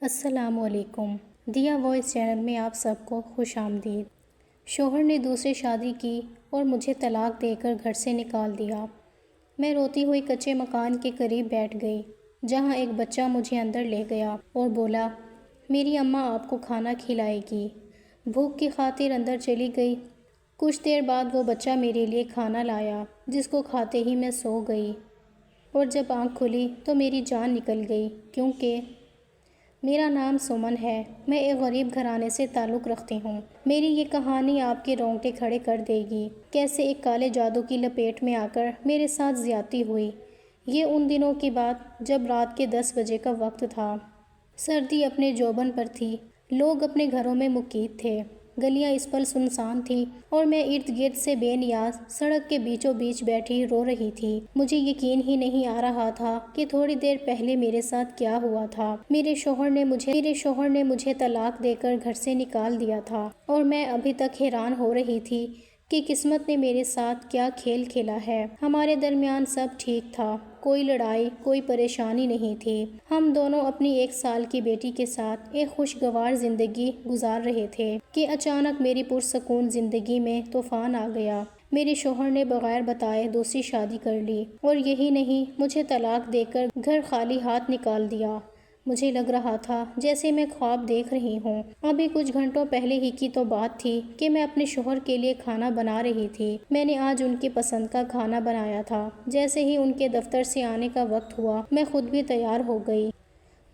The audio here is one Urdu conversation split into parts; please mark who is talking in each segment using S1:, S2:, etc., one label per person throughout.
S1: السلام علیکم۔ دیا وائس چینل میں آپ سب کو خوش آمدید۔ شوہر نے دوسری شادی کی اور مجھے طلاق دے کر گھر سے نکال دیا۔ میں روتی ہوئی کچے مکان کے قریب بیٹھ گئی جہاں ایک بچہ مجھے اندر لے گیا اور بولا میری اماں آپ کو کھانا کھلائے گی۔ بھوک کی خاطر اندر چلی گئی۔ کچھ دیر بعد وہ بچہ میرے لیے کھانا لایا جس کو کھاتے ہی میں سو گئی اور جب آنکھ کھلی تو میری جان نکل گئی کیونکہ میرا نام سمن ہے۔ میں ایک غریب گھرانے سے تعلق رکھتی ہوں۔ میری یہ کہانی آپ کے رونگٹے کھڑے کر دے گی۔ کیسے ایک کالے جادو کی لپیٹ میں آ کر میرے ساتھ زیادتی ہوئی۔ یہ ان دنوں کی بات جب رات کے 10 بجے کا وقت تھا۔ سردی اپنے جوبن پر تھی۔ لوگ اپنے گھروں میں مقید تھے۔ گلیاں اس پل سنسان تھیں اور میں ارد گرد سے بے نیاز سڑک کے بیچوں بیچ بیٹھی رو رہی تھی۔ مجھے یقین ہی نہیں آ رہا تھا کہ تھوڑی دیر پہلے میرے ساتھ کیا ہوا تھا۔ میرے شوہر نے مجھے طلاق دے کر گھر سے نکال دیا تھا اور میں ابھی تک حیران ہو رہی تھی کہ قسمت نے میرے ساتھ کیا کھیل کھیلا ہے۔ ہمارے درمیان سب ٹھیک تھا، کوئی لڑائی، کوئی پریشانی نہیں تھی۔ ہم دونوں اپنی 1 سال کی بیٹی کے ساتھ ایک خوشگوار زندگی گزار رہے تھے کہ اچانک میری پرسکون زندگی میں طوفان آ گیا۔ میرے شوہر نے بغیر بتائے دوسری شادی کر لی اور یہی نہیں مجھے طلاق دے کر گھر خالی ہاتھ نکال دیا۔ مجھے لگ رہا تھا جیسے میں خواب دیکھ رہی ہوں۔ ابھی کچھ گھنٹوں پہلے ہی کی تو بات تھی کہ میں اپنے شوہر کے لیے کھانا بنا رہی تھی۔ میں نے آج ان کی پسند کا کھانا بنایا تھا۔ جیسے ہی ان کے دفتر سے آنے کا وقت ہوا میں خود بھی تیار ہو گئی،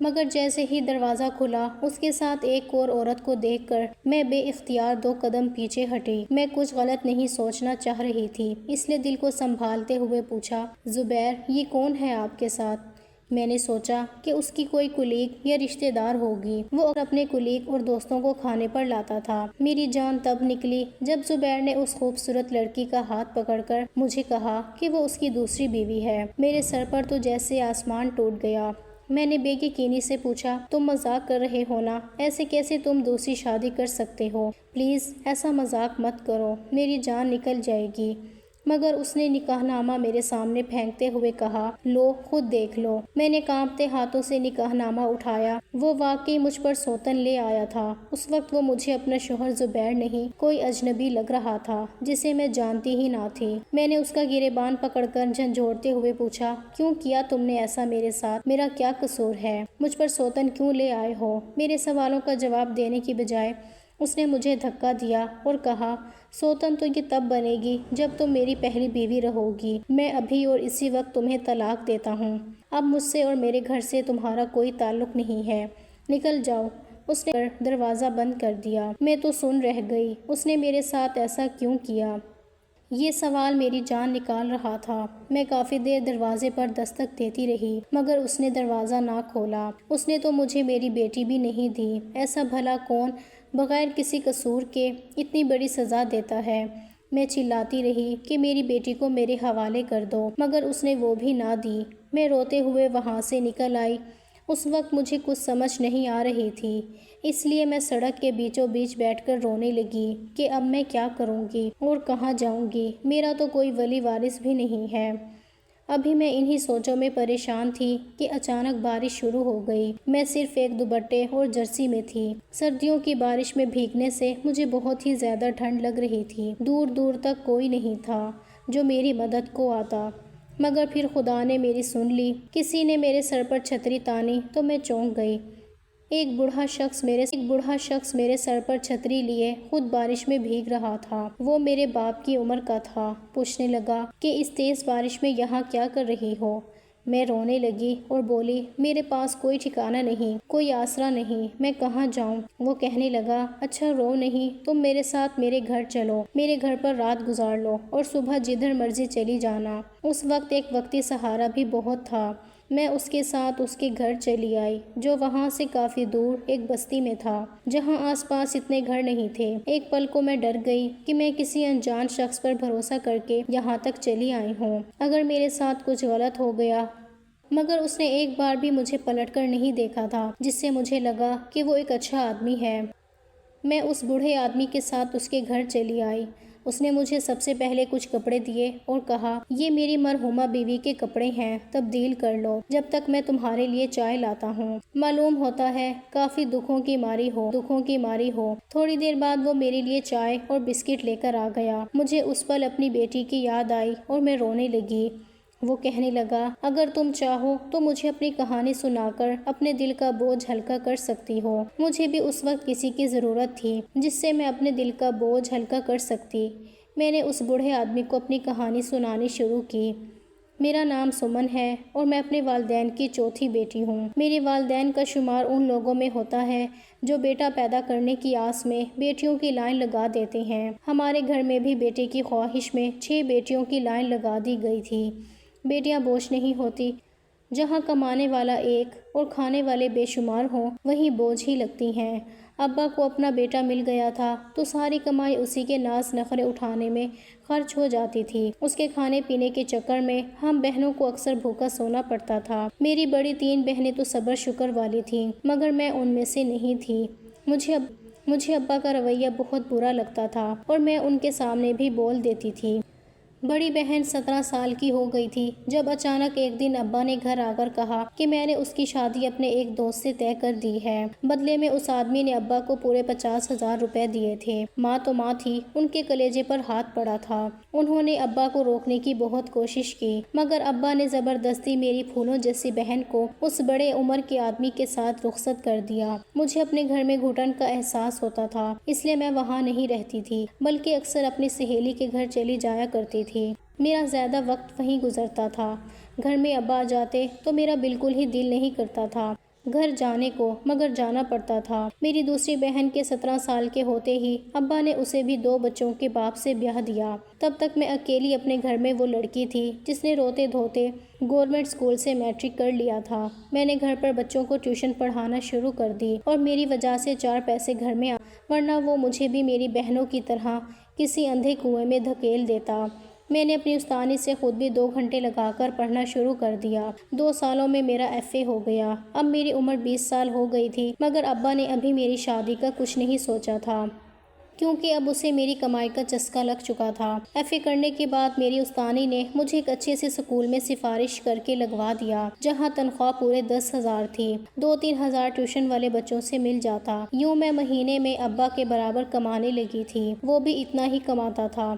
S1: مگر جیسے ہی دروازہ کھلا اس کے ساتھ ایک اور عورت کو دیکھ کر میں بے اختیار 2 قدم پیچھے ہٹی۔ میں کچھ غلط نہیں سوچنا چاہ رہی تھی، اس لیے دل کو سنبھالتے ہوئے پوچھا زبیر یہ کون ہے آپ کے ساتھ؟ میں نے سوچا کہ اس کی کوئی کولیگ یا رشتہ دار ہوگی۔ وہ اپنے کولیگ اور دوستوں کو کھانے پر لاتا تھا۔ میری جان تب نکلی جب زبیر نے اس خوبصورت لڑکی کا ہاتھ پکڑ کر مجھے کہا کہ وہ اس کی دوسری بیوی ہے۔ میرے سر پر تو جیسے آسمان ٹوٹ گیا۔ میں نے بے یقینی سے پوچھا تم مذاق کر رہے ہو نا؟ ایسے کیسے تم دوسری شادی کر سکتے ہو؟ پلیز ایسا مذاق مت کرو، میری جان نکل جائے گی۔ مگر اس نے نکاح نامہ میرے سامنے پھینکتے ہوئے کہا لو خود دیکھ لو۔ میں نے کانپتے ہاتھوں سے نکاح نامہ اٹھایا۔ وہ واقعی مجھ پر سوتن لے آیا تھا۔ اس وقت وہ مجھے اپنا شوہر زبیر نہیں کوئی اجنبی لگ رہا تھا جسے میں جانتی ہی نہ تھی۔ میں نے اس کا گریبان پکڑ کر جھنجھوڑتے ہوئے پوچھا کیوں کیا تم نے ایسا میرے ساتھ؟ میرا کیا قصور ہے؟ مجھ پر سوتن کیوں لے آئے ہو؟ میرے سوالوں کا جواب دینے کی بجائے اس نے مجھے دھکا دیا اور کہا سوتن تو یہ تب بنے گی جب تم میری پہلی بیوی رہو گی۔ میں ابھی اور اسی وقت تمہیں طلاق دیتا ہوں۔ اب مجھ سے اور میرے گھر سے تمہارا کوئی تعلق نہیں ہے، نکل جاؤ۔ اس نے دروازہ بند کر دیا۔ میں تو سن رہ گئی، اس نے میرے ساتھ ایسا کیوں کیا؟ یہ سوال میری جان نکال رہا تھا۔ میں کافی دیر دروازے پر دستک دیتی رہی مگر اس نے دروازہ نہ کھولا۔ اس نے تو مجھے میری بیٹی بھی نہیں دی۔ ایسا بھلا کون بغیر کسی قصور کے اتنی بڑی سزا دیتا ہے؟ میں چلاتی رہی کہ میری بیٹی کو میرے حوالے کر دو مگر اس نے وہ بھی نہ دی۔ میں روتے ہوئے وہاں سے نکل آئی۔ اس وقت مجھے کچھ سمجھ نہیں آ رہی تھی، اس لیے میں سڑک کے بیچوں بیچ بیٹھ کر رونے لگی کہ اب میں کیا کروں گی اور کہاں جاؤں گی؟ میرا تو کوئی ولی وارث بھی نہیں ہے۔ ابھی میں انہی سوچوں میں پریشان تھی کہ اچانک بارش شروع ہو گئی۔ میں صرف ایک دوپٹے اور جرسی میں تھی۔ سردیوں کی بارش میں بھیگنے سے مجھے بہت ہی زیادہ ٹھنڈ لگ رہی تھی۔ دور دور تک کوئی نہیں تھا جو میری مدد کو آتا، مگر پھر خدا نے میری سن لی۔ کسی نے میرے سر پر چھتری تانی تو میں چونک گئی۔ ایک بوڑھا شخص میرے سر پر چھتری لیے خود بارش میں بھیگ رہا تھا۔ وہ میرے باپ کی عمر کا تھا۔ پوچھنے لگا کہ اس تیز بارش میں یہاں کیا کر رہی ہو؟ میں رونے لگی اور بولی میرے پاس کوئی ٹھکانہ نہیں، کوئی آسرا نہیں، میں کہاں جاؤں؟ وہ کہنے لگا اچھا رو نہیں، تم میرے ساتھ میرے گھر چلو، میرے گھر پر رات گزار لو اور صبح جدھر مرضی چلی جانا۔ اس وقت ایک وقتی سہارا بھی بہت تھا۔ میں اس کے ساتھ اس کے گھر چلی آئی جو وہاں سے کافی دور ایک بستی میں تھا جہاں آس پاس اتنے گھر نہیں تھے۔ ایک پل کو میں ڈر گئی کہ میں کسی انجان شخص پر بھروسہ کر کے یہاں تک چلی آئی ہوں، اگر میرے ساتھ کچھ غلط ہو گیا۔ مگر اس نے ایک بار بھی مجھے پلٹ کر نہیں دیکھا تھا جس سے مجھے لگا کہ وہ ایک اچھا آدمی ہے۔ میں اس بوڑھے آدمی کے ساتھ اس کے گھر چلی آئی۔ اس نے مجھے سب سے پہلے کچھ کپڑے دیے اور کہا، یہ میری مرحومہ بیوی کے کپڑے ہیں، تبدیل کر لو جب تک میں تمہارے لیے چائے لاتا ہوں۔ معلوم ہوتا ہے کافی دکھوں کی ماری ہو۔ تھوڑی دیر بعد وہ میرے لیے چائے اور بسکٹ لے کر آ گیا۔ مجھے اس پل اپنی بیٹی کی یاد آئی اور میں رونے لگی۔ وہ کہنے لگا، اگر تم چاہو تو مجھے اپنی کہانی سنا کر اپنے دل کا بوجھ ہلکا کر سکتی ہو۔ مجھے بھی اس وقت کسی کی ضرورت تھی جس سے میں اپنے دل کا بوجھ ہلکا کر سکتی۔ میں نے اس بوڑھے آدمی کو اپنی کہانی سنانی شروع کی۔ میرا نام سمن ہے اور میں اپنے والدین کی چوتھی بیٹی ہوں۔ میرے والدین کا شمار ان لوگوں میں ہوتا ہے جو بیٹا پیدا کرنے کی آس میں بیٹیوں کی لائن لگا دیتے ہیں۔ ہمارے گھر میں بھی بیٹے کی خواہش میں 6 بیٹیوں کی لائن لگا دی گئی تھی۔ بیٹیاں بوجھ نہیں ہوتی۔ جہاں کمانے والا ایک اور کھانے والے بے شمار ہوں وہیں بوجھ ہی لگتی ہیں۔ ابا کو اپنا بیٹا مل گیا تھا تو ساری کمائی اسی کے ناز نخرے اٹھانے میں خرچ ہو جاتی تھی۔ اس کے کھانے پینے کے چکر میں ہم بہنوں کو اکثر بھوکا سونا پڑتا تھا۔ میری بڑی 3 بہنیں تو صبر شکر والی تھیں مگر میں ان میں سے نہیں تھی۔ مجھے ابا کا رویہ بہت برا لگتا تھا اور میں ان کے سامنے بھی بول دیتی تھی۔ بڑی بہن 17 سال کی ہو گئی تھی جب اچانک ایک دن ابا نے گھر آ کر کہا کہ میں نے اس کی شادی اپنے ایک دوست سے طے کر دی ہے۔ بدلے میں اس آدمی نے ابا کو پورے 50,000 روپے دیے تھے۔ ماں تو ماں تھی، ان کے کلیجے پر ہاتھ پڑا تھا۔ انہوں نے ابا کو روکنے کی بہت کوشش کی مگر ابا نے زبردستی میری پھولوں جیسی بہن کو اس بڑے عمر کے آدمی کے ساتھ رخصت کر دیا۔ مجھے اپنے گھر میں گھٹن کا احساس ہوتا تھا، اس لیے میں وہاں نہیں رہتی تھی بلکہ اکثر اپنی سہیلی کے گھر چلی جایا کرتی تھی۔ میرا زیادہ وقت وہیں گزرتا تھا۔ گھر میں ابا آ جاتے تو میرا بالکل ہی دل نہیں کرتا تھا گھر جانے کو مگر جانا پڑتا تھا۔ میری دوسری بہن کے 17 سال کے ہوتے ہی ابا نے اسے بھی 2 بچوں کے باپ سے بیاہ دیا۔ تب تک میں اکیلی اپنے گھر میں وہ لڑکی تھی جس نے روتے دھوتے گورنمنٹ اسکول سے میٹرک کر لیا تھا۔ میں نے گھر پر بچوں کو ٹیوشن پڑھانا شروع کر دی اور میری وجہ سے 4 پیسے گھر میں ورنہ وہ مجھے بھی میری بہنوں کی طرح کسی اندھے کنویں میں دھکیل دیتا۔ میں نے اپنی استانی سے خود بھی 2 گھنٹے لگا کر پڑھنا شروع کر دیا۔ 2 سالوں میں میرا FA ہو گیا۔ اب میری عمر 20 سال ہو گئی تھی مگر ابا نے ابھی میری شادی کا کچھ نہیں سوچا تھا کیونکہ اب اسے میری کمائی کا چسکا لگ چکا تھا۔ FA کرنے کے بعد میری استانی نے مجھے ایک اچھے سے سکول میں سفارش کر کے لگوا دیا جہاں تنخواہ پورے 10,000 تھی۔ 2-3 ہزار ٹیوشن والے بچوں سے مل جاتا۔ یوں میں مہینے میں ابا کے برابر کمانے لگی تھی، وہ بھی اتنا ہی کماتا تھا۔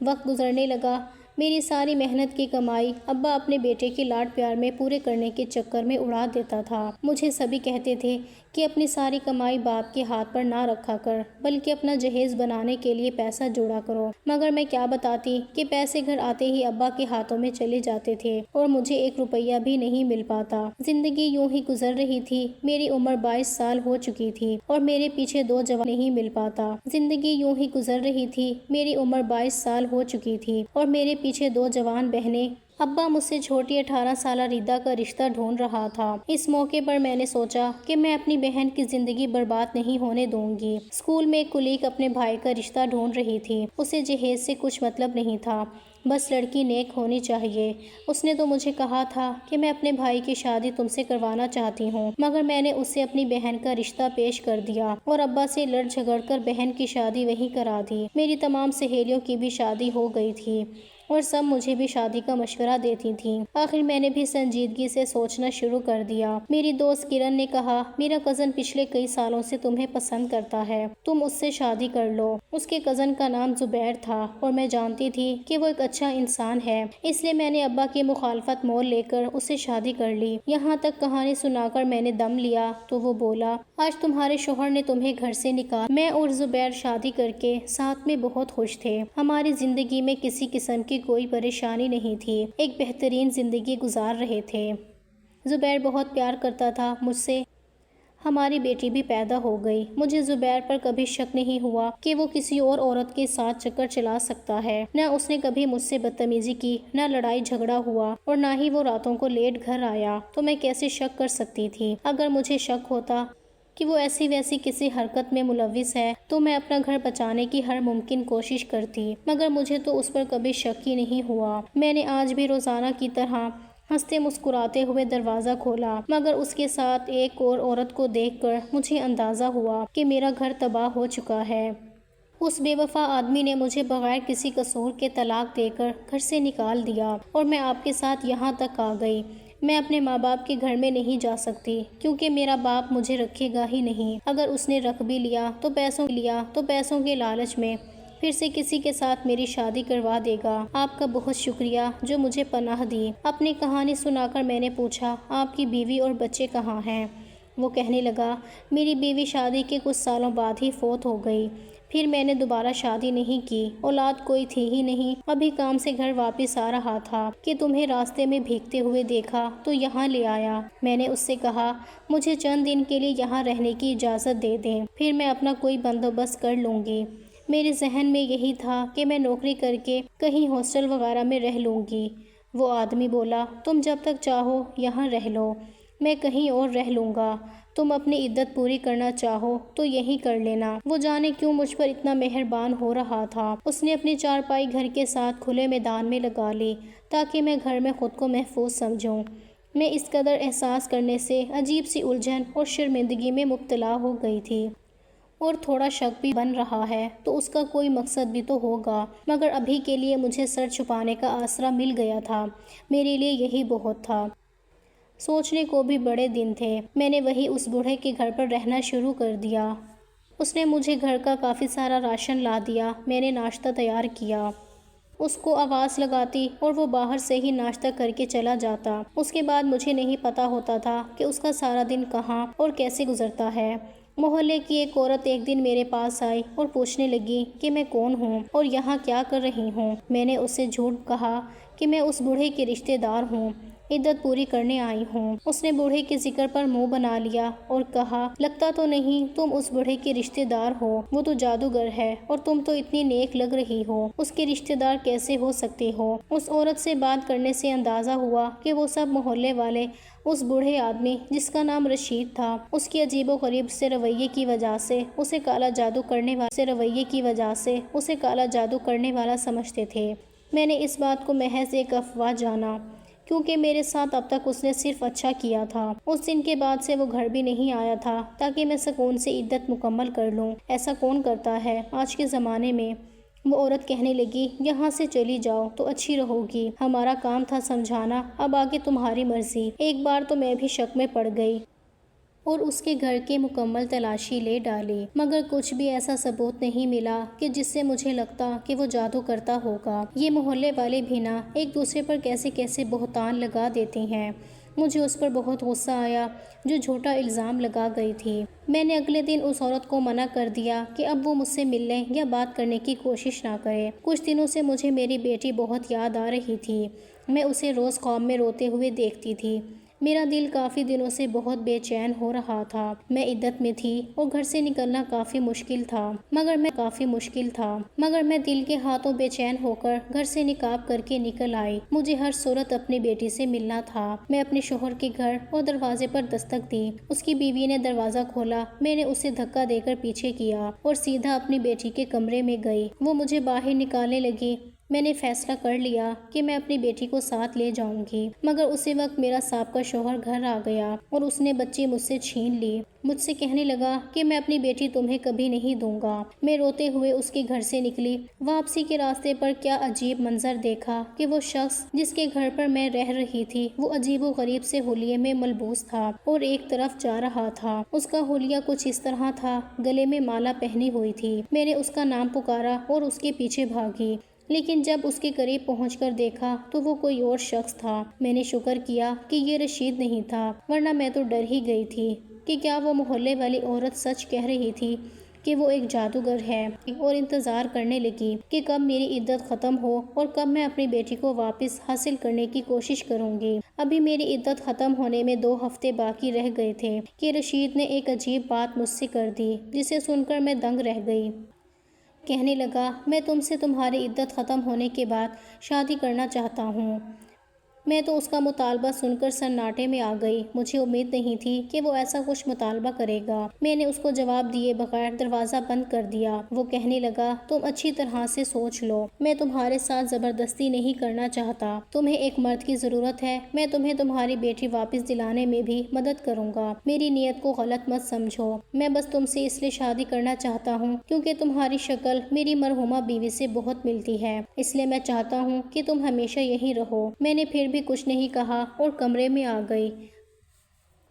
S1: وقت گزرنے لگا۔ میری ساری محنت کی کمائی ابا اپنے بیٹے کے لاڈ پیار میں پورے کرنے کے چکر میں اڑا دیتا تھا۔ مجھے سبھی کہتے تھے کہ اپنی ساری کمائی باپ کے ہاتھ پر نہ رکھا کر بلکہ اپنا جہیز بنانے کے لیے پیسہ جوڑا کرو، مگر میں کیا بتاتی کہ پیسے گھر آتے ہی ابا کے ہاتھوں میں چلے جاتے تھے اور مجھے 1 روپیہ بھی نہیں مل پاتا۔ زندگی یوں ہی گزر رہی تھی۔ میری عمر 22 سال ہو چکی تھی اور میرے پیچھے 2 جوان نہیں مل پاتا۔ زندگی یوں ہی گزر رہی تھی۔ میری عمر 22 سال ہو چکی تھی اور میرے پیچھے 2 جوان بہنیں۔ ابا مجھ سے چھوٹی 18 سالہ ریدا کا رشتہ ڈھونڈ رہا تھا۔ اس موقع پر میں نے سوچا کہ میں اپنی بہن کی زندگی برباد نہیں ہونے دوں گی۔ اسکول میں ایک کلیگ اپنے بھائی کا رشتہ ڈھونڈ رہی تھی۔ اسے جہیز سے کچھ مطلب نہیں تھا، بس لڑکی نیک ہونی چاہیے۔ اس نے تو مجھے کہا تھا کہ میں اپنے بھائی کی شادی تم سے کروانا چاہتی ہوں، مگر میں نے اسے اپنی بہن کا رشتہ پیش کر دیا اور ابا سے لڑ جھگڑ کر بہن کی شادی وہیں کرا دی۔ میری تمام سہیلیوں کی بھی شادی ہو گئی تھی اور سب مجھے بھی شادی کا مشورہ دیتی تھیں۔ آخر میں نے بھی سنجیدگی سے سوچنا شروع کر دیا۔ میری دوست کرن نے کہا، میرا کزن پچھلے کئی سالوں سے تمہیں پسند کرتا ہے، تم اس سے شادی کر لو۔ اس کے کزن کا نام زبیر تھا اور میں جانتی تھی کہ وہ ایک اچھا انسان ہے، اس لیے میں نے ابا کی مخالفت مول لے کر اسے شادی کر لی۔ یہاں تک کہانی سنا کر میں نے دم لیا تو وہ بولا، آج تمہارے شوہر نے تمہیں گھر سے نکالا۔ میں اور زبیر شادی کر کے ساتھ میں بہت خوش تھے۔ ہماری زندگی میں کسی قسم کی کوئی پریشانی نہیں تھی، ایک بہترین زندگی گزار رہے تھے۔ زبیر بہت پیار کرتا تھا مجھ سے۔ ہماری بیٹی بھی پیدا ہو گئی۔ مجھے زبیر پر کبھی شک نہیں ہوا کہ وہ کسی اور عورت کے ساتھ چکر چلا سکتا ہے۔ نہ اس نے کبھی مجھ سے بدتمیزی کی، نہ لڑائی جھگڑا ہوا اور نہ ہی وہ راتوں کو لیٹ گھر آیا، تو میں کیسے شک کر سکتی تھی؟ اگر مجھے شک ہوتا کہ وہ ایسی ویسی کسی حرکت میں ملوث ہے تو میں اپنا گھر بچانے کی ہر ممکن کوشش کرتی، مگر مجھے تو اس پر کبھی شک ہی نہیں ہوا۔ میں نے آج بھی روزانہ کی طرح ہنستے مسکراتے ہوئے دروازہ کھولا، مگر اس کے ساتھ ایک اور عورت کو دیکھ کر مجھے اندازہ ہوا کہ میرا گھر تباہ ہو چکا ہے۔ اس بے وفا آدمی نے مجھے بغیر کسی قصور کے طلاق دے کر گھر سے نکال دیا اور میں آپ کے ساتھ یہاں تک آ گئی۔ میں اپنے ماں باپ کے گھر میں نہیں جا سکتی کیونکہ میرا باپ مجھے رکھے گا ہی نہیں۔ اگر اس نے رکھ بھی لیا تو پیسوں کے لالچ میں پھر سے کسی کے ساتھ میری شادی کروا دے گا۔ آپ کا بہت شکریہ جو مجھے پناہ دی۔ اپنی کہانی سنا کر میں نے پوچھا، آپ کی بیوی اور بچے کہاں ہیں؟ وہ کہنے لگا، میری بیوی شادی کے کچھ سالوں بعد ہی فوت ہو گئی۔ پھر میں نے دوبارہ شادی نہیں کی، اولاد کوئی تھی ہی نہیں۔ ابھی کام سے گھر واپس آ رہا تھا کہ تمہیں راستے میں بھیگتے ہوئے دیکھا تو یہاں لے آیا۔ میں نے اس سے کہا، مجھے چند دن کے لیے یہاں رہنے کی اجازت دے دیں، پھر میں اپنا کوئی بندوبست کر لوں گی۔ میرے ذہن میں یہی تھا کہ میں نوکری کر کے کہیں ہاسٹل وغیرہ میں رہ لوں گی۔ وہ آدمی بولا، تم جب تک چاہو یہاں رہ لو، میں کہیں اور رہ لوں گا۔ تم اپنی عدت پوری کرنا چاہو تو یہی کر لینا۔ وہ جانے کیوں مجھ پر اتنا مہربان ہو رہا تھا۔ اس نے اپنی چارپائی گھر کے ساتھ کھلے میدان میں لگا لی تاکہ میں گھر میں خود کو محفوظ سمجھوں۔ میں اس قدر احساس کرنے سے عجیب سی الجھن اور شرمندگی میں مبتلا ہو گئی تھی، اور تھوڑا شک بھی بن رہا ہے تو اس کا کوئی مقصد بھی تو ہوگا، مگر ابھی کے لیے مجھے سر چھپانے کا آسرا مل گیا تھا۔ میرے لیے یہی بہت تھا۔ سوچنے کو بھی بڑے دن تھے۔ میں نے وہی اس بوڑھے کے گھر پر رہنا شروع کر دیا۔ اس نے مجھے گھر کا کافی سارا راشن لا دیا۔ میں نے ناشتہ تیار کیا، اس کو آواز لگاتی اور وہ باہر سے ہی ناشتہ کر کے چلا جاتا۔ اس کے بعد مجھے نہیں پتا ہوتا تھا کہ اس کا سارا دن کہاں اور کیسے گزرتا ہے۔ محلے کی ایک عورت ایک دن میرے پاس آئی اور پوچھنے لگی کہ میں کون ہوں اور یہاں کیا کر رہی ہوں۔ میں نے اس سے جھوٹ کہا کہ میں اس بوڑھے کی رشتہ دار ہوں، عدت پوری کرنے آئی ہوں۔ اس نے بوڑھے کے ذکر پر منہ بنا لیا اور کہا، لگتا تو نہیں تم اس بوڑھے کی رشتہ دار ہو، وہ تو جادوگر ہے اور تم تو اتنی نیک لگ رہی ہو، اس کے رشتہ دار کیسے ہو سکتے ہو؟ اس عورت سے بات کرنے سے اندازہ ہوا کہ وہ سب محلے والے اس بوڑھے آدمی جس کا نام رشید تھا، اس کی عجیب و غریب سے رویے کی وجہ سے اسے کالا جادو کرنے والا سمجھتے تھے۔ میں نے اس بات کو محض ایک افواہ جانا، کیونکہ میرے ساتھ اب تک اس نے صرف اچھا کیا تھا۔ اس دن کے بعد سے وہ گھر بھی نہیں آیا تھا تاکہ میں سکون سے عدت مکمل کر لوں۔ ایسا کون کرتا ہے آج کے زمانے میں؟ وہ عورت کہنے لگی، یہاں سے چلی جاؤ تو اچھی رہو گی، ہمارا کام تھا سمجھانا، اب آگے تمہاری مرضی۔ ایک بار تو میں بھی شک میں پڑ گئی اور اس کے گھر کی مکمل تلاشی لے ڈالی، مگر کچھ بھی ایسا ثبوت نہیں ملا کہ جس سے مجھے لگتا کہ وہ جادو کرتا ہوگا۔ یہ محلے والے بھی نہ ایک دوسرے پر کیسے کیسے بہتان لگا دیتے ہیں۔ مجھے اس پر بہت غصہ آیا جو جھوٹا الزام لگا گئی تھی۔ میں نے اگلے دن اس عورت کو منع کر دیا کہ اب وہ مجھ سے ملنے یا بات کرنے کی کوشش نہ کرے۔ کچھ دنوں سے مجھے میری بیٹی بہت یاد آ رہی تھی۔ میں اسے روز خواب میں روتے ہوئے دیکھتی تھی۔ میرا دل کافی دنوں سے بہت بے چین ہو رہا تھا۔ میں عدت میں تھی اور گھر سے نکلنا کافی مشکل تھا، مگر میں دل کے ہاتھوں بے چین ہو کر گھر سے نکاب کر کے نکل آئی۔ مجھے ہر صورت اپنی بیٹی سے ملنا تھا۔ میں اپنے شوہر کے گھر اور دروازے پر دستک دی۔ اس کی بیوی نے دروازہ کھولا۔ میں نے اسے دھکا دے کر پیچھے کیا اور سیدھا اپنی بیٹی کے کمرے میں گئی۔ وہ مجھے باہر نکالنے لگی۔ میں نے فیصلہ کر لیا کہ میں اپنی بیٹی کو ساتھ لے جاؤں گی، مگر اسی وقت میرا سابقہ شوہر گھر آ گیا اور اس نے بچی مجھ سے چھین لی۔ مجھ سے کہنے لگا کہ میں اپنی بیٹی تمہیں کبھی نہیں دوں گا۔ میں روتے ہوئے اس کے گھر سے نکلی۔ واپسی کے راستے پر کیا عجیب منظر دیکھا کہ وہ شخص جس کے گھر پر میں رہ رہی تھی وہ عجیب و غریب سے حلیے میں ملبوس تھا اور ایک طرف جا رہا تھا۔ اس کا حلیہ کچھ اس طرح تھا، گلے میں مالا پہنی ہوئی تھی۔ میں نے اس کا نام پکارا اور اس کے پیچھے بھاگی، لیکن جب اس کے قریب پہنچ کر دیکھا تو وہ کوئی اور شخص تھا۔ میں نے شکر کیا کہ یہ رشید نہیں تھا، ورنہ میں تو ڈر ہی گئی تھی کہ کیا وہ محلے والی عورت سچ کہہ رہی تھی کہ وہ ایک جادوگر ہے، اور انتظار کرنے لگی کہ کب میری عدت ختم ہو اور کب میں اپنی بیٹی کو واپس حاصل کرنے کی کوشش کروں گی۔ ابھی میری عدت ختم ہونے میں 2 ہفتے باقی رہ گئے تھے کہ رشید نے ایک عجیب بات مجھ سے کر دی جسے سن کر میں دنگ رہ گئی۔ کہنے لگا، میں تم سے تمہاری عدت ختم ہونے کے بعد شادی کرنا چاہتا ہوں۔ میں تو اس کا مطالبہ سن کر سناٹے میں آ گئی۔ مجھے امید نہیں تھی کہ وہ ایسا کچھ مطالبہ کرے گا۔ میں نے اس کو جواب دیے بغیر دروازہ بند کر دیا۔ وہ کہنے لگا، تم اچھی طرح سے سوچ لو، میں تمہارے ساتھ زبردستی نہیں کرنا چاہتا۔ تمہیں ایک مرد کی ضرورت ہے، میں تمہیں تمہاری بیٹی واپس دلانے میں بھی مدد کروں گا۔ میری نیت کو غلط مت سمجھو، میں بس تم سے اس لیے شادی کرنا چاہتا ہوں کیونکہ تمہاری شکل میری مرحومہ بیوی سے بہت ملتی ہے، اس لیے میں چاہتا ہوں کہ تم ہمیشہ یہیں رہو۔ میں نے پھر بھی کچھ نہیں کہا اور کمرے میں آ گئی۔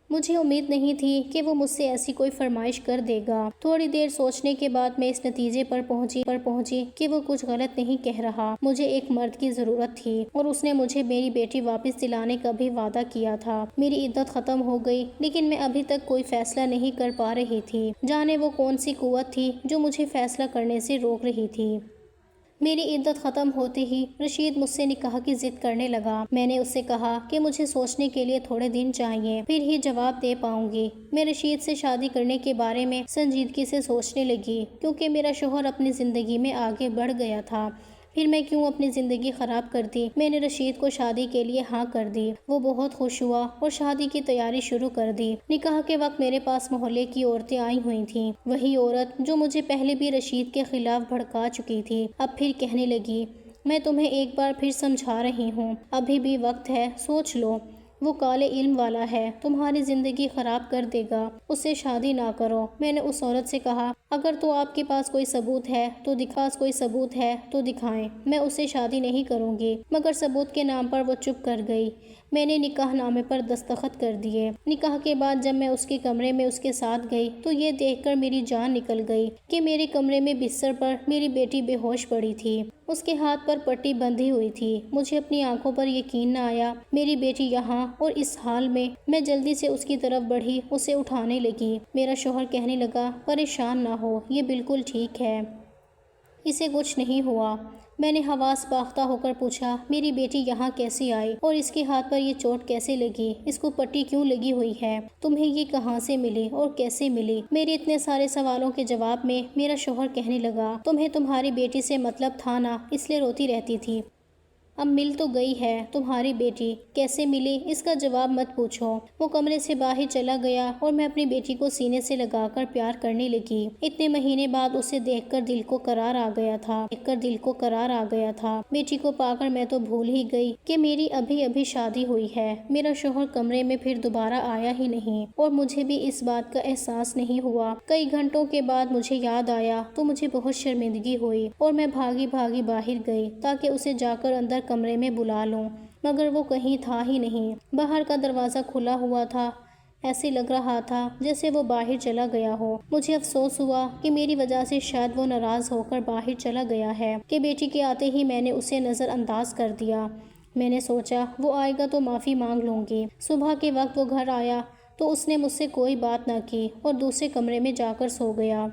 S1: مجھے امید نہیں تھی کہ وہ مجھ سے ایسی کوئی فرمائش کر دے گا۔ تھوڑی دیر سوچنے کے بعد میں اس نتیجے پر پہنچی کہ وہ کچھ غلط نہیں کہہ رہا۔ مجھے ایک مرد کی ضرورت تھی اور اس نے مجھے میری بیٹی واپس دلانے کا بھی وعدہ کیا تھا۔ میری عدت ختم ہو گئی لیکن میں ابھی تک کوئی فیصلہ نہیں کر پا رہی تھی۔ جانے وہ کون سی قوت تھی جو مجھے فیصلہ کرنے سے روک رہی تھی۔ میری عدت ختم ہوتے ہی رشید مجھ سے نکاح کی ضد کرنے لگا۔ میں نے اس سے کہا کہ مجھے سوچنے کے لیے تھوڑے دن چاہیے، پھر ہی جواب دے پاؤں گی۔ میں رشید سے شادی کرنے کے بارے میں سنجیدگی سے سوچنے لگی کیونکہ میرا شوہر اپنی زندگی میں آگے بڑھ گیا تھا۔ پھر میں کیوں اپنی زندگی خراب کرتی؟ میں نے رشید کو شادی کے لیے ہاں کر دی۔ وہ بہت خوش ہوا اور شادی کی تیاری شروع کر دی۔ نکاح کے وقت میرے پاس محلے کی عورتیں آئی ہوئی تھیں، وہی عورت جو مجھے پہلے بھی رشید کے خلاف بھڑکا چکی تھی۔ اب پھر کہنے لگی، میں تمہیں ایک بار پھر سمجھا رہی ہوں، ابھی بھی وقت ہے، سوچ لو۔ وہ کالے علم والا ہے، تمہاری زندگی خراب کر دے گا، اس سے شادی نہ کرو۔ میں نے اس عورت سے کہا، اگر تو آپ کے پاس کوئی ثبوت ہے تو دکھائیں، میں اس سے شادی نہیں کروں گی۔ مگر ثبوت کے نام پر وہ چپ کر گئی۔ میں نے نکاح نامے پر دستخط کر دیے۔ نکاح کے بعد جب میں اس کے کمرے میں اس کے ساتھ گئی تو یہ دیکھ کر میری جان نکل گئی کہ میرے کمرے میں بستر پر میری بیٹی بے ہوش پڑی تھی، اس کے ہاتھ پر پٹی بندھی ہوئی تھی۔ مجھے اپنی آنکھوں پر یقین نہ آیا، میری بیٹی یہاں اور اس حال میں۔ میں جلدی سے اس کی طرف بڑھی، اسے اٹھانے لگی۔ میرا شوہر کہنے لگا، پریشان نہ ہو، یہ بالکل ٹھیک ہے، اسے کچھ نہیں ہوا۔ میں نے حواس باختہ ہو کر پوچھا، میری بیٹی یہاں کیسے آئی اور اس کے ہاتھ پر یہ چوٹ کیسے لگی؟ اس کو پٹی کیوں لگی ہوئی ہے؟ تمہیں یہ کہاں سے ملی اور کیسے ملی؟ میرے اتنے سارے سوالوں کے جواب میں میرا شوہر کہنے لگا، تمہیں تمہاری بیٹی سے مطلب تھا نا، اس لیے روتی رہتی تھی۔ اب مل تو گئی ہے تمہاری بیٹی، کیسے ملی اس کا جواب مت پوچھو۔ وہ کمرے سے باہر چلا گیا اور میں اپنی بیٹی کو سینے سے لگا کر پیار کرنے لگی۔ اتنے مہینے بعد اسے دیکھ کر دل کو قرار آ گیا تھا۔ بیٹی کو پا کر میں تو بھول ہی گئی کہ میری ابھی ابھی شادی ہوئی ہے۔ میرا شوہر کمرے میں پھر دوبارہ آیا ہی نہیں اور مجھے بھی اس بات کا احساس نہیں ہوا۔ کئی گھنٹوں کے بعد مجھے یاد آیا تو مجھے بہت شرمندگی ہوئی اور میں بھاگی باہر گئی تاکہ اسے جا کر اندر کمرے میں بلا لوں، مگر وہ کہیں تھا ہی نہیں۔ باہر کا دروازہ کھلا ہوا تھا، ایسے لگ رہا تھا جیسے وہ باہر چلا گیا ہو۔ مجھے افسوس ہوا کہ میری وجہ سے شاید وہ ناراض ہو کر باہر چلا گیا ہے کہ بیٹی کے آتے ہی میں نے اسے نظر انداز کر دیا۔ میں نے سوچا وہ آئے گا تو معافی مانگ لوں گی۔ صبح کے وقت وہ گھر آیا تو اس نے مجھ سے کوئی بات نہ کی اور دوسرے کمرے میں جا کر سو گیا۔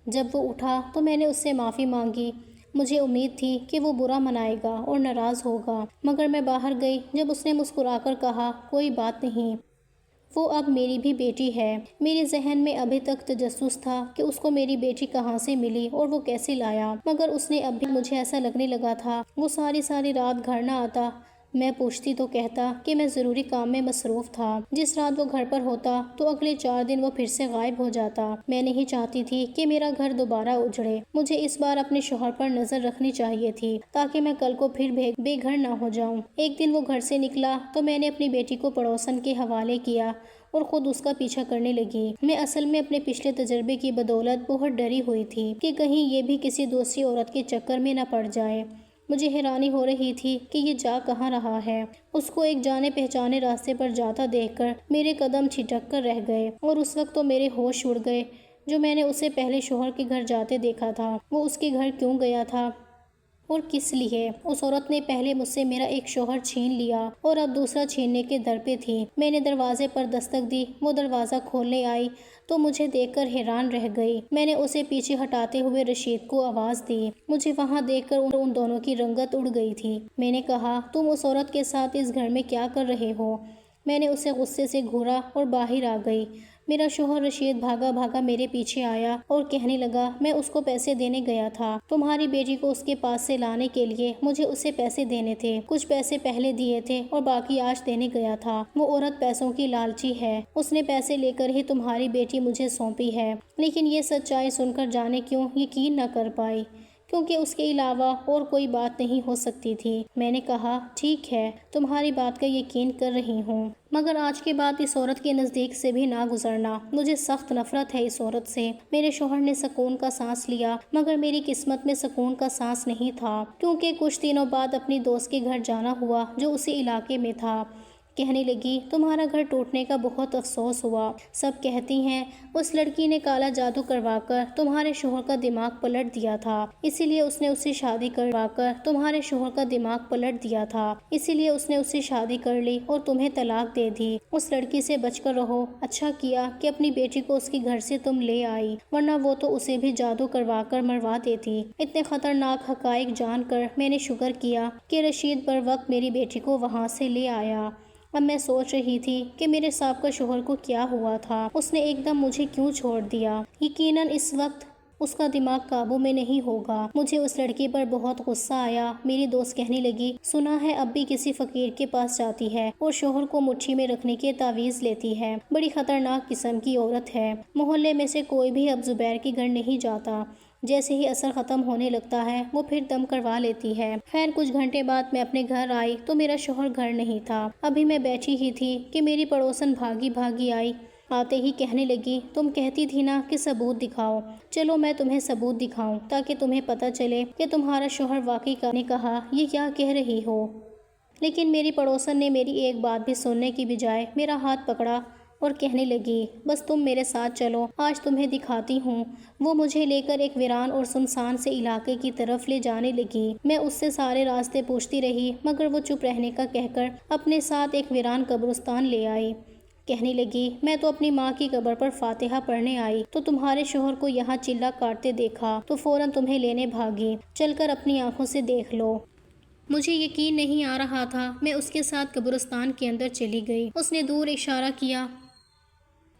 S1: جب وہ اٹھا تو میں نے اس سے معافی مانگی۔ مجھے امید تھی کہ وہ برا منائے گا اور ناراض ہوگا، مگر میں باہر گئی جب اس نے مسکرا کر کہا، کوئی بات نہیں، وہ اب میری بھی بیٹی ہے۔ میرے ذہن میں ابھی تک تجسس تھا کہ اس کو میری بیٹی کہاں سے ملی اور وہ کیسے لایا، مگر اس نے اب بھی مجھے ایسا لگنے لگا تھا وہ ساری رات گھر نہ آتا۔ میں پوچھتی تو کہتا کہ میں ضروری کام میں مصروف تھا۔ جس رات وہ گھر پر ہوتا تو اگلے 4 دن وہ پھر سے غائب ہو جاتا۔ میں نہیں چاہتی تھی کہ میرا گھر دوبارہ اجڑے۔ مجھے اس بار اپنے شوہر پر نظر رکھنی چاہیے تھی تاکہ میں کل کو پھر بے گھر نہ ہو جاؤں۔ ایک دن وہ گھر سے نکلا تو میں نے اپنی بیٹی کو پڑوسن کے حوالے کیا اور خود اس کا پیچھا کرنے لگی۔ میں اصل میں اپنے پچھلے تجربے کی بدولت بہت ڈری ہوئی تھی کہ کہیں یہ بھی کسی دوسری عورت کے چکر میں نہ پڑ جائے۔ مجھے حیرانی ہو رہی تھی کہ یہ جا کہاں رہا ہے۔ اس کو ایک جانے پہچانے راستے پر جاتا دیکھ کر میرے قدم ٹھٹک کر رہ گئے اور اس وقت تو میرے ہوش اڑ گئے۔ جو میں نے اسے پہلے شوہر کے گھر جاتے دیکھا تھا، وہ اس کے گھر کیوں گیا تھا اور کس لیے؟ اس عورت نے پہلے مجھ سے میرا ایک شوہر چھین لیا اور اب دوسرا چھیننے کے در پہ تھی۔ میں نے دروازے پر دستک دی، وہ دروازہ کھولنے آئی تو مجھے دیکھ کر حیران رہ گئی۔ میں نے اسے پیچھے ہٹاتے ہوئے رشید کو آواز دی۔ مجھے وہاں دیکھ کر ان دونوں کی رنگت اڑ گئی تھی۔ میں نے کہا، تم اس عورت کے ساتھ اس گھر میں کیا کر رہے ہو؟ میں نے اسے غصے سے گھورا اور باہر آ گئی۔ میرا شوہر رشید بھاگا بھاگا میرے پیچھے آیا اور کہنے لگا میں اس کو پیسے دینے گیا تھا، تمہاری بیٹی کو اس کے پاس سے لانے کے لیے مجھے اسے پیسے دینے تھے، کچھ پیسے پہلے دیے تھے اور باقی آج دینے گیا تھا۔ وہ عورت پیسوں کی لالچی ہے، اس نے پیسے لے کر ہی تمہاری بیٹی مجھے سونپی ہے۔ لیکن یہ سچائی سن کر جانے کیوں یقین نہ کر پائی، کیونکہ اس کے علاوہ اور کوئی بات نہیں ہو سکتی تھی۔ میں نے کہا ٹھیک ہے، تمہاری بات کا یقین کر رہی ہوں، مگر آج کے بعد اس عورت کے نزدیک سے بھی نہ گزرنا، مجھے سخت نفرت ہے اس عورت سے۔ میرے شوہر نے سکون کا سانس لیا، مگر میری قسمت میں سکون کا سانس نہیں تھا، کیونکہ کچھ دنوں بعد اپنی دوست کے گھر جانا ہوا جو اسی علاقے میں تھا۔ کہنے لگی تمہارا گھر ٹوٹنے کا بہت افسوس ہوا، سب کہتی ہیں اس لڑکی نے کالا جادو کروا کر تمہارے شوہر کا دماغ پلٹ دیا تھا، اسی لیے اس نے اس سے شادی کروا کر تمہارے شوہر کا دماغ پلٹ دیا تھا، اسی لیے اس نے اس سے شادی کر لی اور تمہیں طلاق دے دی۔ اس لڑکی سے بچ کر رہو، اچھا کیا کہ اپنی بیٹی کو اس کے گھر سے تم لے آئی، ورنہ وہ تو اسے بھی جادو کروا کر مروا دیتی۔ اتنے خطرناک حقائق جان کر میں نے شکر کیا کہ رشید بر وقت میری بیٹی کو وہاں سے لے آیا۔ اب میں سوچ رہی تھی کہ میرے سابقہ شوہر کو کیا ہوا تھا، اس نے ایک دم مجھے کیوں چھوڑ دیا۔ یقیناً اس وقت اس کا دماغ قابو میں نہیں ہوگا۔ مجھے اس لڑکی پر بہت غصہ آیا۔ میری دوست کہنے لگی سنا ہے اب بھی کسی فقیر کے پاس جاتی ہے اور شوہر کو مٹھی میں رکھنے کے تعویذ لیتی ہے، بڑی خطرناک قسم کی عورت ہے۔ محلے میں سے کوئی بھی اب زبیر کے گھر نہیں جاتا، جیسے ہی اثر ختم ہونے لگتا ہے وہ پھر دم کروا لیتی ہے۔ خیر کچھ گھنٹے بعد میں اپنے گھر آئی تو میرا شوہر گھر نہیں تھا۔ ابھی میں بیٹھی ہی تھی کہ میری پڑوسن بھاگی بھاگی آئی، آتے ہی کہنے لگی تم کہتی تھی نا کہ ثبوت دکھاؤ، چلو میں تمہیں ثبوت دکھاؤں تاکہ تمہیں پتہ چلے کہ تمہارا شوہر واقعی کا نے کہا یہ کیا کہہ رہی ہو۔ لیکن میری پڑوسن نے میری ایک بات بھی سننے کی بجائے میرا ہاتھ پکڑا اور کہنے لگی بس تم میرے ساتھ چلو، آج تمہیں دکھاتی ہوں۔ وہ مجھے لے کر ایک ویران اور سنسان سے علاقے کی طرف لے جانے لگی۔ میں اس سے سارے راستے پوچھتی رہی مگر وہ چپ رہنے کا کہہ کر اپنے ساتھ ایک ویران قبرستان لے آئی۔ کہنے لگی میں تو اپنی ماں کی قبر پر فاتحہ پڑھنے آئی تو تمہارے شوہر کو یہاں چلہ کاٹتے دیکھا تو فوراً تمہیں لینے بھاگی، چل کر اپنی آنکھوں سے دیکھ لو۔ مجھے یقین نہیں آ رہا تھا، میں اس کے ساتھ قبرستان کے اندر چلی گئی۔ اس نے دور اشارہ کیا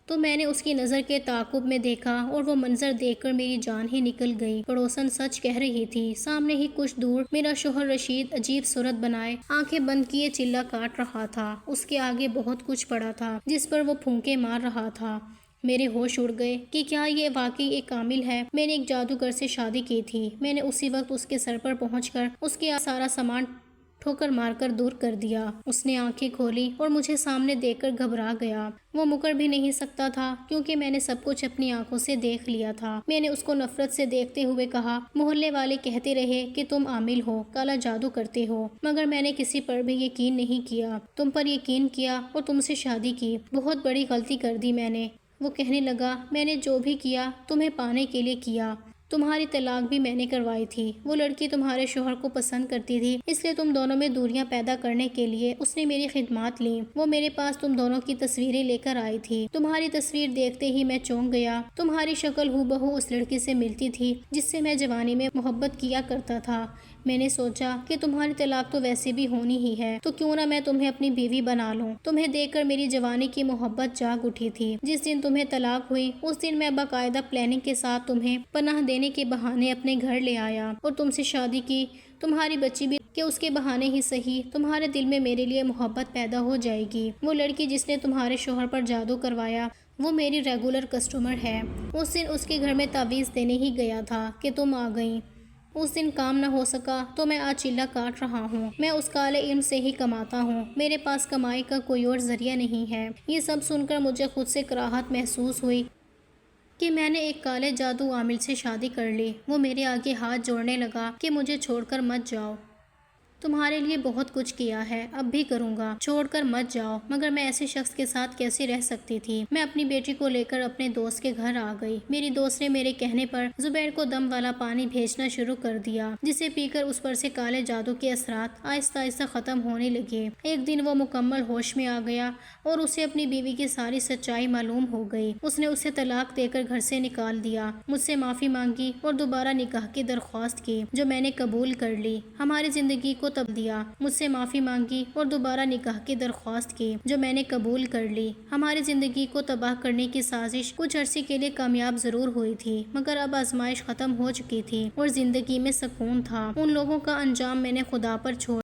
S1: تو میں نے اس کی نظر کے تعاقب میں دیکھا اور وہ منظر دیکھ کر میری جان ہی نکل گئی۔ پڑوسن سچ کہہ رہی تھی، سامنے ہی کچھ دور میرا شوہر رشید عجیب صورت بنائے آنکھیں بند کیے چلہ کاٹ رہا تھا۔ اس کے آگے بہت کچھ پڑا تھا جس پر وہ پھونکے مار رہا تھا۔ میرے ہوش اڑ گئے کہ کیا یہ واقعی ایک کامل ہے۔ میں نے ایک جادوگر سے شادی کی تھی۔ میں نے اسی وقت اس کے سر پر پہنچ کر اس کے سارا سامان ٹھوکر مار کر دور کر دیا۔ اس نے آنکھیں کھولی اور مجھے سامنے دیکھ کر گھبرا گیا۔ وہ مکر بھی نہیں سکتا تھا کیونکہ میں نے سب کچھ اپنی آنکھوں سے دیکھ لیا تھا۔ میں نے اس کو نفرت سے دیکھتے ہوئے کہا محلے والے کہتے رہے کہ تم عامل ہو، کالا جادو کرتے ہو، مگر میں نے کسی پر بھی یقین نہیں کیا، تم پر یقین کیا اور تم سے شادی کی۔ بہت بڑی غلطی کر دی میں نے۔ وہ کہنے لگا میں نے جو بھی کیا تمہیں پانے کے لیے کیا، تمہاری طلاق بھی میں نے کروائی تھی۔ وہ لڑکی تمہارے شوہر کو پسند کرتی تھی، اس لیے تم دونوں میں دوریاں پیدا کرنے کے لیے اس نے میری خدمات لیں۔ وہ میرے پاس تم دونوں کی تصویریں لے کر آئی تھی۔ تمہاری تصویر دیکھتے ہی میں چونک گیا۔ تمہاری شکل ہو بہو اس لڑکی سے ملتی تھی جس سے میں جوانی میں محبت کیا کرتا تھا۔ میں نے سوچا کہ تمہاری طلاق تو ویسے بھی ہونی ہی ہے تو کیوں نہ میں تمہیں اپنی بیوی بنا لوں۔ تمہیں دیکھ کر میری جوانی کی محبت جاگ اٹھی تھی۔ جس دن تمہیں طلاق ہوئی اس دن میں باقاعدہ پلاننگ کے ساتھ تمہیں پناہ دینے کے بہانے اپنے گھر لے آیا اور تم سے شادی کی۔ تمہاری بچی بھی کہ اس کے بہانے ہی صحیح تمہارے دل میں میرے لیے محبت پیدا ہو جائے گی۔ وہ لڑکی جس نے تمہارے شوہر پر جادو کروایا وہ میری ریگولر کسٹمر ہے۔ اس دن اس کے گھر میں تعویذ دینے ہی گیا تھا کہ تم آ گئیں۔ اس دن کام نہ ہو سکا تو میں آج چلہ کاٹ رہا ہوں۔ میں اس کالے علم سے ہی کماتا ہوں، میرے پاس کمائی کا کوئی اور ذریعہ نہیں ہے۔ یہ سب سن کر مجھے خود سے کراہت محسوس ہوئی کہ میں نے ایک کالے جادو عامل سے شادی کر لی۔ وہ میرے آگے ہاتھ جوڑنے لگا کہ مجھے چھوڑ کر مت جاؤ، تمہارے لیے بہت کچھ کیا ہے، اب بھی کروں گا، چھوڑ کر مت جاؤ۔ مگر میں ایسے شخص کے ساتھ کیسے رہ سکتی تھی؟ میں اپنی بیٹی کو لے کر اپنے دوست کے گھر آ گئی۔ میری دوست نے میرے کہنے پر زبیر کو دم والا پانی بھیجنا شروع کر دیا جسے پی کر اس پر سے کالے جادو کے اثرات آہستہ آہستہ ختم ہونے لگے۔ ایک دن وہ مکمل ہوش میں آ گیا اور اسے اپنی بیوی کی ساری سچائی معلوم ہو گئی۔ اس نے اسے طلاق دے کر گھر سے نکال دیا، مجھ سے معافی مانگی اور دوبارہ نکاح کی درخواست کی جو میں نے قبول کر لی۔ ہماری زندگی کو تبدیل دیا، مجھ سے معافی مانگی اور دوبارہ نکاح کی درخواست کی، جو میں نے قبول کر لی۔ ہماری زندگی کو تباہ کرنے کی سازش کچھ عرصے کے لیے کامیاب ضرور ہوئی تھی، مگر اب آزمائش ختم ہو چکی تھی اور زندگی میں سکون تھا۔ ان لوگوں کا انجام میں نے خدا پر چھوڑ